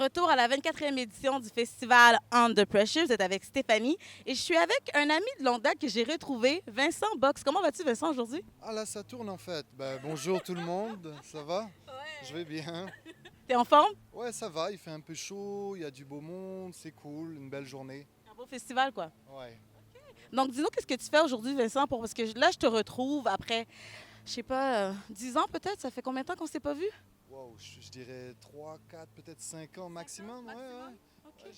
retour à la 24e édition du festival Under Pressure. Vous êtes avec Stéphanie et je suis avec un ami de longue date que j'ai retrouvé, Vincent Box. Comment vas-tu, Vincent, aujourd'hui? Ah là, ça tourne en fait. Bonjour tout le monde, ça va? Je vais bien. T'es en forme? Ouais, ça va, il fait un peu chaud, il y a du beau monde, c'est cool, une belle journée. Un beau festival, quoi. Ouais. Donc, dis-nous, qu'est-ce que tu fais aujourd'hui, Vincent, parce que là, je te retrouve après, je sais pas, 10 ans peut-être? Ça fait combien de temps qu'on s'est pas vu? Wow, je dirais 3, 4, peut-être 5 ans maximum. Ouais, ouais. OK. Ouais,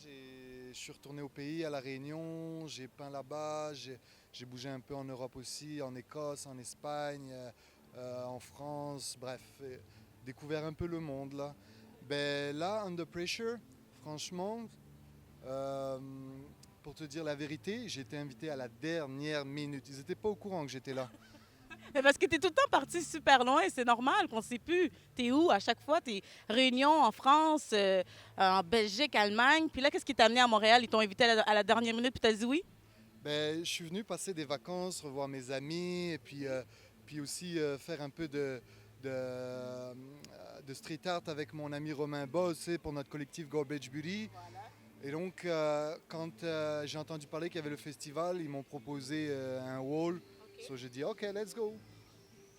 je suis retourné au pays, à La Réunion, j'ai peint là-bas, j'ai bougé un peu en Europe aussi, en Écosse, en Espagne, en France, bref, découvert un peu le monde là. Ben là, Under Pressure, franchement, euh, pour te dire la vérité, j'ai été invité à la dernière minute. Ils n'étaient pas au courant que j'étais là. Mais parce que t'es tout le temps parti super loin, c'est normal qu'on sait plus. T'es où à chaque fois? T'es réunion en France, en Belgique, Allemagne. Puis là, qu'est-ce qui t'a amené à Montréal? Ils t'ont invité à la dernière minute, puis t'as dit oui? Ben, je suis venu passer des vacances, revoir mes amis, et puis aussi faire un peu de street art avec mon ami Romain Boz, tu sais, pour notre collectif Garbage Beauty. Et donc, quand j'ai entendu parler qu'il y avait le festival, ils m'ont proposé un wall. So, j'ai dit, OK, let's go.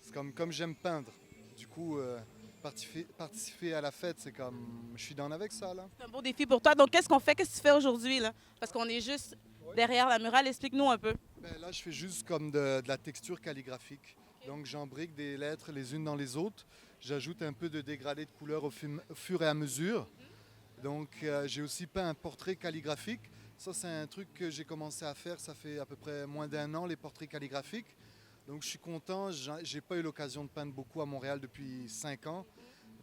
C'est comme j'aime peindre. Du coup, participer à la fête, c'est comme, je suis down avec ça, là. C'est un beau défi pour toi. Donc, qu'est-ce qu'on fait? Qu'est-ce que tu fais aujourd'hui, là? Parce qu'on est juste derrière la murale. Explique-nous un peu. Ben là, je fais juste comme de la texture calligraphique. Donc, j'embrique des lettres les unes dans les autres. J'ajoute un peu de dégradé de couleurs au fur et à mesure. Donc, j'ai aussi peint un portrait calligraphique. Ça, c'est un truc que j'ai commencé à faire. Ça fait à peu près moins d'un an, les portraits calligraphiques. Donc, je suis content. J'ai pas eu l'occasion de peindre beaucoup à Montréal depuis 5 ans.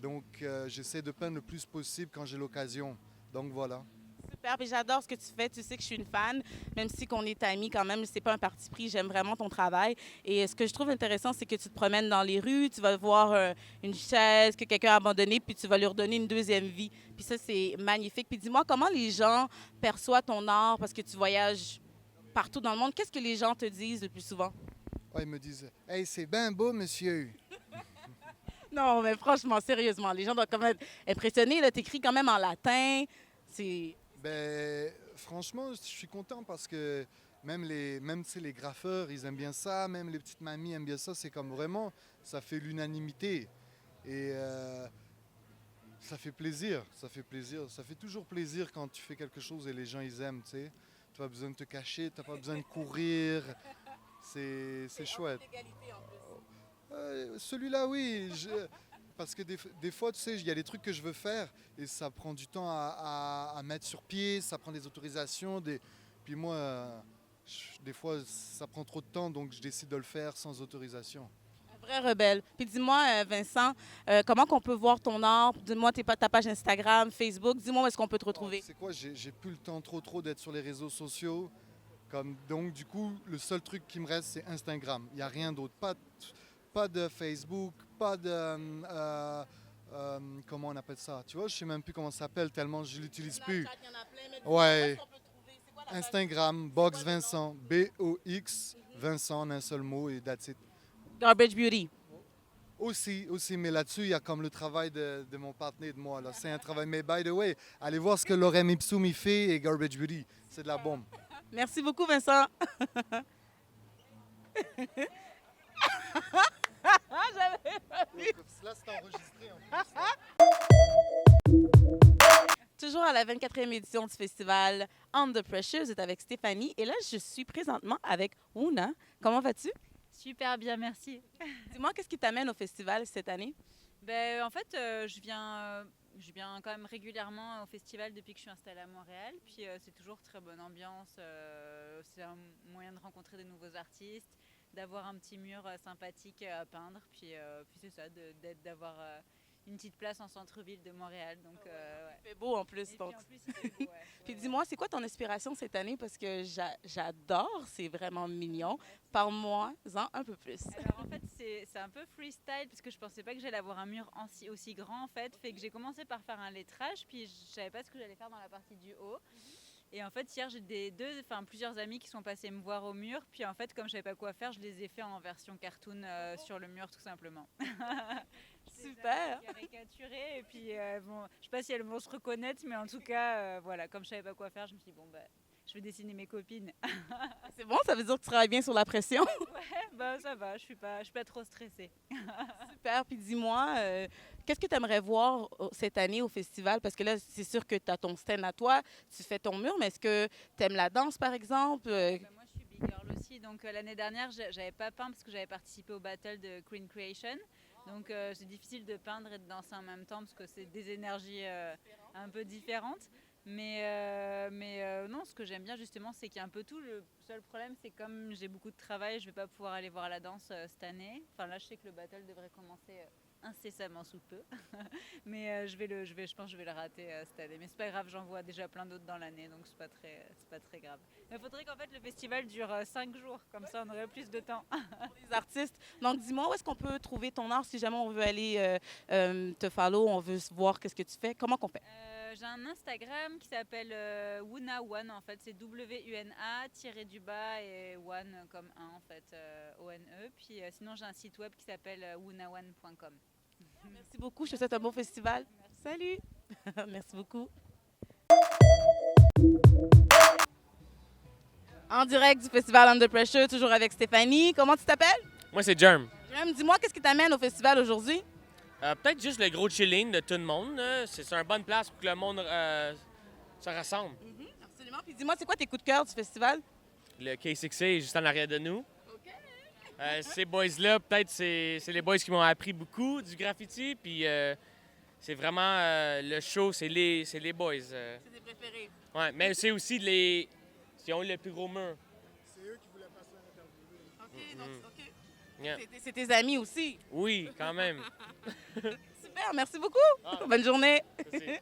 Donc, j'essaie de peindre le plus possible quand j'ai l'occasion. Donc, voilà. Super, puis j'adore ce que tu fais. Tu sais que je suis une fan, même si qu'on est amis quand même, c'est pas un parti pris. J'aime vraiment ton travail. Et ce que je trouve intéressant, c'est que tu te promènes dans les rues, tu vas voir une chaise que quelqu'un a abandonnée, puis tu vas lui redonner une deuxième vie. Puis ça, c'est magnifique. Puis dis-moi, comment les gens perçoivent ton art parce que tu voyages partout dans le monde? Qu'est-ce que les gens te disent le plus souvent? Ouais, ils me disent, hey, c'est bien beau, monsieur. Non, mais franchement, sérieusement, les gens doivent quand même être impressionnés. Tu écris quand même en latin. C'est. Ben, franchement, je suis content parce que même tu sais, les graffeurs, ils aiment bien ça, même les petites mamies aiment bien ça. C'est comme vraiment, ça fait l'unanimité. Et ça fait plaisir, ça fait plaisir. Ça fait toujours plaisir quand tu fais quelque chose et les gens, ils aiment, tu sais. Tu n'as pas besoin de te cacher, tu n'as pas besoin de courir. C'est chouette. Celui-là, oui. Parce que des fois, tu sais, il y a des trucs que je veux faire et ça prend du temps à mettre sur pied, ça prend des autorisations. Puis moi, des fois, ça prend trop de temps, donc je décide de le faire sans autorisation. Un vrai rebelle. Puis dis-moi, Vincent, comment qu'on peut voir ton art? Dis-moi ta page Instagram, Facebook. Dis-moi où est-ce qu'on peut te Oh, tu retrouver. sais quoi, j'ai plus le temps trop d'être sur les réseaux sociaux. Donc, du coup, le seul truc qui me reste, c'est Instagram. Il n'y a rien d'autre. Pas de Facebook, pas de. Comment on appelle ça? Tu vois, je sais même plus comment ça s'appelle tellement je l'utilise plus. Il y en a plein, mais dis-moi, où est-ce Ouais, qu'on peut te trouver? C'est quoi la page? Instagram, Box Vincent, Box Vincent en un seul mot et that's it. Garbage Beauty. Aussi, mais là-dessus, il y a comme le travail de mon partenaire et de moi. Là. C'est un travail. Mais by the way, allez voir ce que Lorem Ipsum y fait et Garbage Beauty. C'est de la bombe. Merci beaucoup, Vincent. Là, c'est enregistré en plus. Toujours à la 24e édition du festival Under Pressure, vous êtes avec Stéphanie. Et là, je suis présentement avec Ouna. Comment vas-tu? Super bien, merci. Dis-moi, qu'est-ce qui t'amène au festival cette année? Ben, en fait, je viens quand même régulièrement au festival depuis que je suis installée à Montréal. Puis c'est toujours très bonne ambiance. C'est un moyen de rencontrer des nouveaux artistes, d'avoir un petit mur sympathique à peindre. Puis c'est ça, d'avoir une petite place en centre-ville de Montréal. Donc, ouais. Il fait beau en plus. Et Donc. puis en plus, il fait beau, ouais. Puis Ouais, ouais. dis-moi, c'est quoi ton inspiration cette année? Parce que j'adore, c'est vraiment mignon. Parle-moi-en un peu plus. Alors en fait c'est un peu freestyle parce que je pensais pas que j'allais avoir un mur aussi grand en fait que j'ai commencé par faire un lettrage puis je savais pas ce que j'allais faire dans la partie du haut et en fait hier j'ai plusieurs amis qui sont passés me voir au mur puis en fait comme je savais pas quoi faire je les ai fait en version cartoon sur le mur tout simplement. Super. Caricaturées. Et puis, bon, je sais pas si elles vont se reconnaître, mais en tout cas, voilà, comme je savais pas quoi faire, je me suis dit, bon, bah, je vais dessiner mes copines. C'est bon, ça veut dire que tu travailles bien sur la pression. Bah, ça va, je suis pas trop stressée. Super. Puis dis-moi, qu'est-ce que tu aimerais voir cette année au festival? Parce que là, c'est sûr que tu as ton stand à toi, tu fais ton mur, mais est-ce que tu aimes la danse, par exemple? Bah, moi, je suis big girl aussi. Donc, l'année dernière, j'avais pas peint parce que j'avais participé au battle de Queen Creation. Donc, c'est difficile de peindre et de danser en même temps parce que c'est des énergies un peu différentes. Mais non, ce que j'aime bien justement, c'est qu'il y a un peu tout. Le seul problème, c'est comme j'ai beaucoup de travail, je vais pas pouvoir aller voir la danse cette année. Enfin, là, je sais que le battle devrait commencer incessamment sous peu. Mais je pense que je vais le rater cette année. Mais c'est pas grave, j'en vois déjà plein d'autres dans l'année, donc c'est pas très grave. Mais il faudrait qu'en fait le festival dure 5 jours, comme ça on aurait plus de temps. Pour les artistes. Donc, dis-moi, où est-ce qu'on peut trouver ton art si jamais on veut aller te follow, on veut voir qu'est-ce que tu fais? Comment qu'on fait? J'ai un Instagram qui s'appelle Wuna One, en fait, c'est WUNA tiré du bas et One comme un en fait, ONE. Puis sinon j'ai un site web qui s'appelle wunaone.com. Merci beaucoup. Je te souhaite un bon festival. Salut. Merci beaucoup. En direct du festival Under Pressure, toujours avec Stéphanie. Comment tu t'appelles? Moi, c'est Germ. Jerome, dis-moi, qu'est-ce qui t'amène au festival aujourd'hui? Peut-être juste le gros chilling de tout le monde. Là. C'est une bonne place pour que le monde se rassemble. Absolument. Puis dis-moi, c'est quoi tes coups de cœur du festival? Le K6A est juste en arrière de nous. Ces boys-là, peut-être, c'est les boys qui m'ont appris beaucoup du graffiti. Puis c'est vraiment le show, c'est les boys. C'est tes préférés. Ouais, mais c'est aussi les qui ont le plus gros mur. OK, donc, OK. Yeah. C'est tes amis aussi. Oui, quand même. Super, merci beaucoup. Ah. Bonne journée. C'est-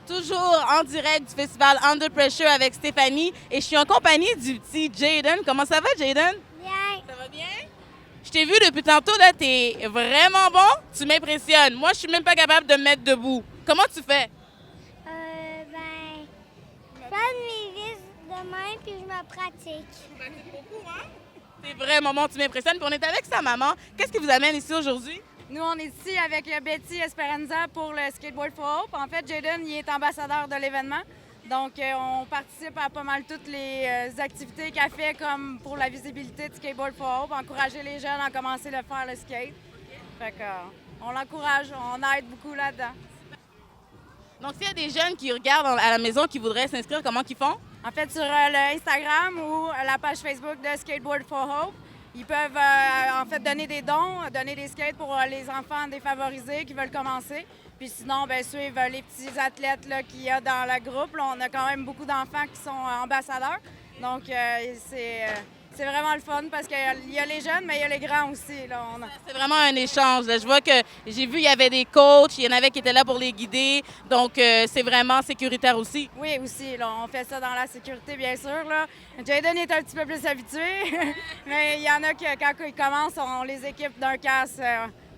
Toujours en direct du festival Under Pressure avec Stéphanie et je suis en compagnie du petit Jaden. Comment ça va, Jaden? Bien. Ça va bien? Je t'ai vu depuis tantôt, là, t'es vraiment bon. Tu m'impressionnes. Moi, je suis même pas capable de me mettre debout. Comment tu fais? Je fais mes vis de même puis je me pratique. Beaucoup, hein? T'es vraiment bon, tu m'impressionnes. Puis on est avec sa maman. Qu'est-ce qui vous amène ici aujourd'hui? Nous, on est ici avec Betty Esperanza pour le Skateboard for Hope. En fait, Jaden, il est ambassadeur de l'événement. Donc, on participe à pas mal toutes les activités qu'elle fait, comme pour la visibilité de Skateboard for Hope, encourager les jeunes à commencer à faire le skate. Fait que, on l'encourage, on aide beaucoup là-dedans. Donc, s'il y a des jeunes qui regardent à la maison qui voudraient s'inscrire, comment qu'ils font? En fait, sur le Instagram ou la page Facebook de Skateboard for Hope, ils peuvent en fait donner des dons, donner des skates pour les enfants défavorisés qui veulent commencer. Puis sinon, bien, suivre les petits athlètes là, qu'il y a dans le groupe. Là, on a quand même beaucoup d'enfants qui sont ambassadeurs. Donc, c'est vraiment le fun parce qu'il y a les jeunes, mais il y a les grands aussi. Là. C'est vraiment un échange. Là. Je vois que j'ai vu, il y avait des coachs, il y en avait qui étaient là pour les guider. Donc, c'est vraiment sécuritaire aussi. Oui, aussi. Là, on fait ça dans la sécurité, bien sûr. Là. Jaden est un petit peu plus habitué, mais il y en a qui, quand ils commencent, on les équipe d'un casque.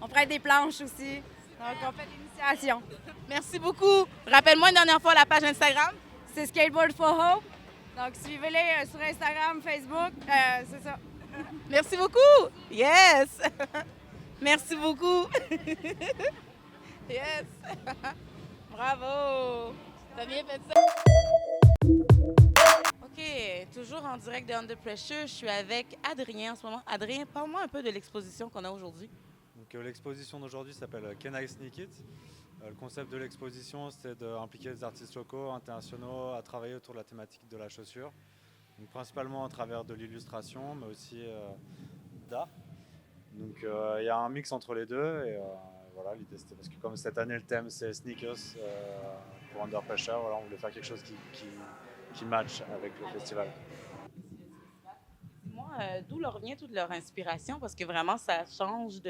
On prête des planches aussi. Donc, on fait l'initiation. Merci beaucoup. Rappelle-moi une dernière fois la page Instagram. C'est Skateboard for Hope. Donc, suivez-les sur Instagram, Facebook. C'est ça. Merci beaucoup. Yes. Merci beaucoup. Yes. Bravo. T'as bien fait ça. OK, toujours en direct de Under Pressure. Je suis avec Adrien en ce moment. Adrien, parle-moi un peu de l'exposition qu'on a aujourd'hui. Donc, l'exposition d'aujourd'hui s'appelle Can I Sneak It? Le concept de l'exposition, c'est d'impliquer des artistes locaux, internationaux, à travailler autour de la thématique de la chaussure. Donc, principalement à travers de l'illustration, mais aussi d'art. Donc il y a un mix entre les deux. Et voilà, l'idée c'était parce que comme cette année le thème c'est sneakers pour Under Pressure, voilà, on voulait faire quelque chose qui match avec le festival. Moi, d'où leur vient toute leur inspiration? Parce que vraiment, ça change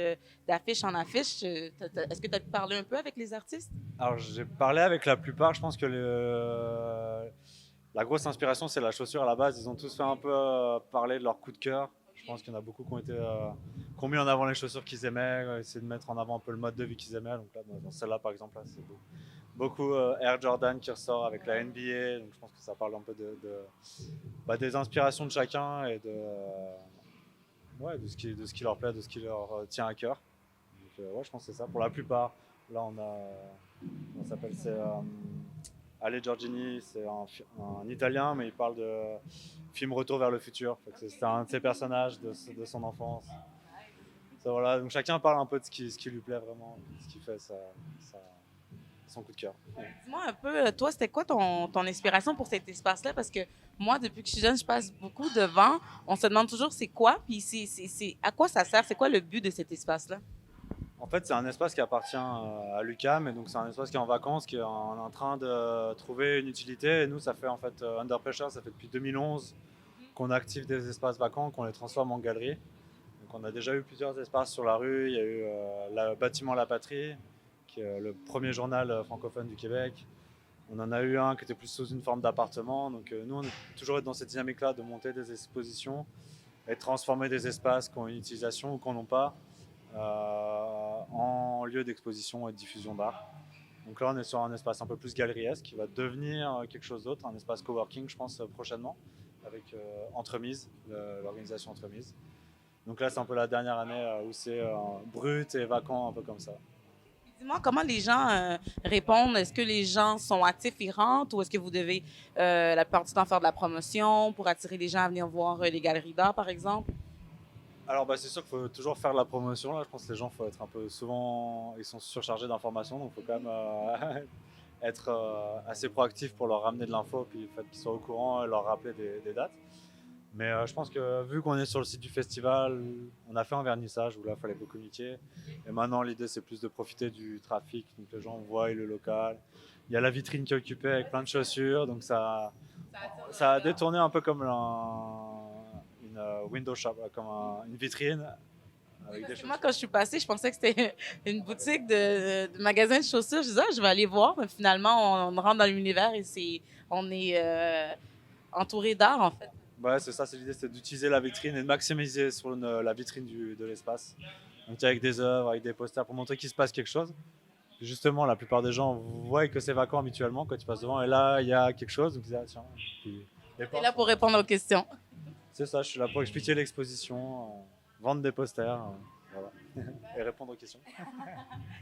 d'affiche en affiche. Est-ce que tu as parlé un peu avec les artistes? Alors j'ai parlé avec la plupart, je pense que la grosse inspiration c'est la chaussure à la base. Ils ont tous fait un peu parler de leur coup de cœur. Je pense qu'il y en a beaucoup qui ont mis en avant les chaussures qu'ils aimaient, essayer de mettre en avant un peu le mode de vie qu'ils aimaient. Donc là, dans celle-là par exemple, là, c'est beaucoup Air Jordan qui ressort avec la NBA. Donc je pense que ça parle un peu des inspirations de chacun et Ouais, de ce qui leur plaît, de ce qui leur tient à cœur. Donc, ouais, je pense que c'est ça. Pour la plupart, là, on s'appelle, c'est Ale Giorgini, c'est un Italien, mais il parle de film Retour vers le futur. C'est un de ses personnages de son enfance. Ça, voilà. Donc chacun parle un peu de ce qui lui plaît vraiment, ce qui fait son coup de cœur. Dis-moi un peu, toi, c'était quoi ton inspiration pour cet espace-là? Parce que moi, depuis que je suis jeune, je passe beaucoup devant. On se demande toujours c'est quoi, puis à quoi ça sert? C'est quoi le but de cet espace-là? En fait, c'est un espace qui appartient à l'UQAM, et donc c'est un espace qui est en vacances, qui est en train de trouver une utilité. Et nous, ça fait en fait Under Pressure, ça fait depuis 2011 qu'on active des espaces vacants, qu'on les transforme en galeries. Donc on a déjà eu plusieurs espaces sur la rue. Il y a eu le bâtiment La Patrie, qui est le premier journal francophone du Québec. On en a eu un qui était plus sous une forme d'appartement. Donc nous, on est toujours dans cette dynamique-là de monter des expositions et de transformer des espaces qui ont une utilisation ou qui n'en ont pas en lieu d'exposition et de diffusion d'art. Donc là, on est sur un espace un peu plus galeriesque qui va devenir quelque chose d'autre, un espace coworking, je pense, prochainement, avec Entremise, l'organisation Entremise. Donc là, c'est un peu la dernière année où c'est brut et vacant, un peu comme ça. Dis-moi, comment les gens répondent? Est-ce que les gens sont actifs et rentrent ou est-ce que vous devez la plupart du temps faire de la promotion pour attirer les gens à venir voir les galeries d'art, par exemple? Alors c'est sûr qu'il faut toujours faire de la promotion. Là, je pense que les gens, faut être un peu souvent, ils sont surchargés d'informations, donc il faut quand même être assez proactif pour leur ramener de l'info, puis le fait qu'ils soient au courant et leur rappeler des dates. Mais je pense que vu qu'on est sur le site du festival, on a fait un vernissage où là, il fallait beaucoup communiquer. Et maintenant, l'idée, c'est plus de profiter du trafic. Donc les gens voient le local. Il y a la vitrine qui est occupée avec plein de chaussures. Donc ça a détourné un peu comme une window shop, comme une vitrine. Avec des Moi, quand je suis passée, je pensais que c'était une boutique de magasin de chaussures. Je disais, je vais aller voir. Mais finalement, on rentre dans l'univers et on est entouré d'art, en fait. Ouais, c'est ça, c'est l'idée, c'est d'utiliser la vitrine et de maximiser sur la vitrine de l'espace. Donc avec des œuvres, avec des posters pour montrer qu'il se passe quelque chose. Justement, la plupart des gens voient que c'est vacant habituellement quand tu passes devant. Et là, il y a quelque chose. Donc ils disent, ah, tiens. T'es là pour répondre aux questions. C'est ça, je suis là pour expliquer l'exposition, vendre des posters, voilà. Et répondre aux questions.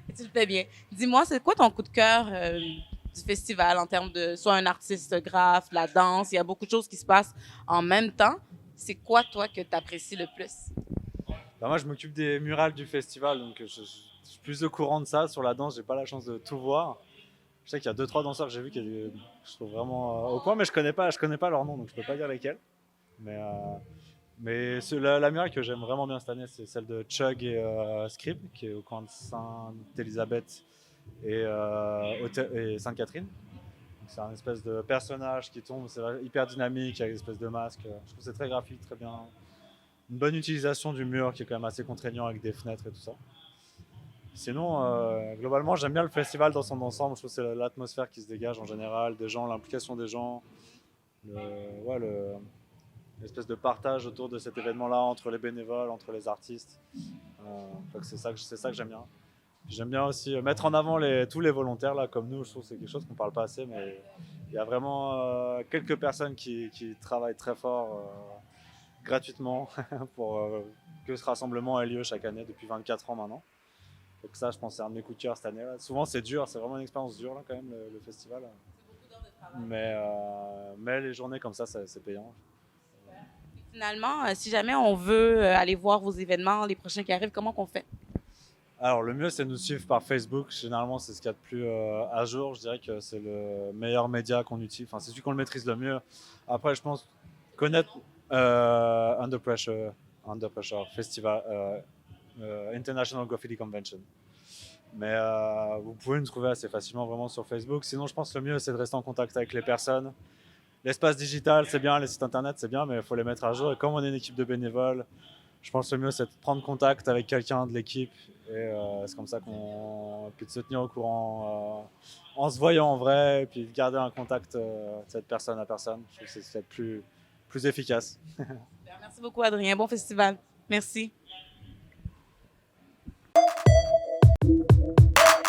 Et tu le fais bien. Dis-moi, c'est quoi ton coup de cœur du festival en termes de soit un artiste graphe, la danse? Il y a beaucoup de choses qui se passent en même temps. C'est quoi, toi, que tu apprécies le plus? Moi, je m'occupe des murales du festival, donc je suis plus au courant de ça. Sur la danse, j'ai pas la chance de tout voir. Je sais qu'il y a 2-3 danseurs que j'ai vus que je trouve vraiment au point, mais je connais pas leur nom, donc je peux pas dire lesquels. Mais la murale que j'aime vraiment bien cette année, c'est celle de Chug et Scribe, qui est au coin de Sainte-Élisabeth et Sainte-Catherine. C'est un espèce de personnage qui tombe, c'est hyper dynamique, avec une espèce de masque. Je trouve que c'est très graphique, très bien. Une bonne utilisation du mur qui est quand même assez contraignant avec des fenêtres et tout ça. Sinon, globalement, j'aime bien le festival dans son ensemble. Je trouve que c'est l'atmosphère qui se dégage en général, des gens, l'implication des gens, l'espèce de partage autour de cet événement-là entre les bénévoles, entre les artistes. C'est ça que j'aime bien. J'aime bien aussi mettre en avant tous les volontaires là, comme nous. Je trouve que c'est quelque chose qu'on ne parle pas assez, mais il y a vraiment quelques personnes qui travaillent très fort gratuitement pour que ce rassemblement ait lieu chaque année depuis 24 ans maintenant. Donc ça, je pense que c'est un de mes coups de cœur cette année. Là. Souvent, c'est dur, c'est vraiment une expérience dure là, quand même, le festival. Mais les journées comme ça, c'est payant. Finalement, si jamais on veut aller voir vos événements, les prochains qui arrivent, comment qu'on fait? Alors, le mieux, c'est de nous suivre par Facebook. Généralement, c'est ce qu'il y a de plus à jour. Je dirais que c'est le meilleur média qu'on utilise. Enfin, c'est celui qu'on le maîtrise le mieux. Après, je pense connaître Under Pressure Festival, International Graffiti Convention. Mais vous pouvez nous trouver assez facilement vraiment sur Facebook. Sinon, je pense que le mieux, c'est de rester en contact avec les personnes. L'espace digital, c'est bien, les sites internet, c'est bien, mais il faut les mettre à jour. Et comme on est une équipe de bénévoles, je pense que le mieux, c'est de prendre contact avec quelqu'un de l'équipe. Et c'est comme ça qu'on peut se tenir au courant en se voyant en vrai, et puis de garder un contact de cette personne à personne. Je trouve que c'est plus efficace. Merci beaucoup, Adrien. Bon festival. Merci.